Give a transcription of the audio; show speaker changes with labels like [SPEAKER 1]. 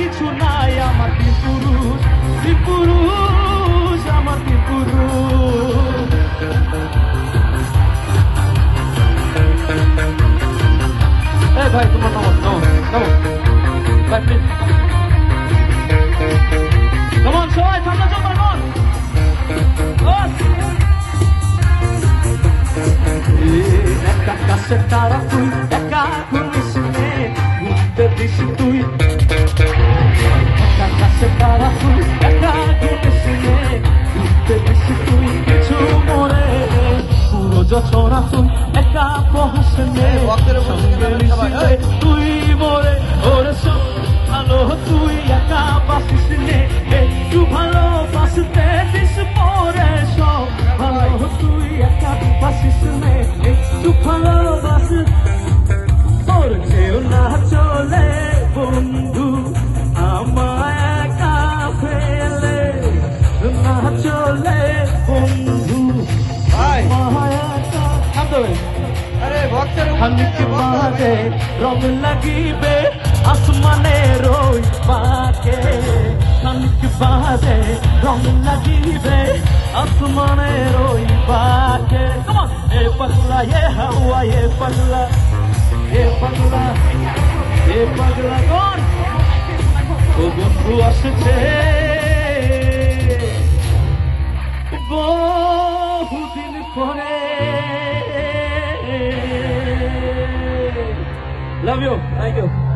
[SPEAKER 1] কিছু নাই আমার তিন পুরুষ, তিন পুরুষ, আমার তিন পুরুষ। এই ভাই তোমার নাম ভাই প্লিজ কেমন সবাই সামনে চল কেমন একা কাছে তারা তুই একা ঘুমিস নে ঘুরতে দিস তুই একা কাছে তারা তুই একা ঘুমিস নে ঘুরতে দিস তুই কিছু মরে পুরো যছরা তুই একা বহস নে তুই মরে ওরে সব ভালো তুই একা বাসিস নে একটু ভালোবাসতে দিস পরে সব ভালো তুই একা বাসিস নে একটু ভালোবাস তোর কেউ না চলে বন্ধু আমায় একা ফেলে না চলে বন্ধু আমায় একা
[SPEAKER 2] আরে ভক্তের
[SPEAKER 1] খানিক বাদে রং লাগিবে আসমানের ওই পাকে খানিক বাদে রং লাগিবে আসমানের ওই পাকে এ পাগলা এ হাওয়া এ পাগলা এ পাগলা এ পাগলা কোন ও বন্ধু আসছে বহুদিন পরে Love you. Thank you.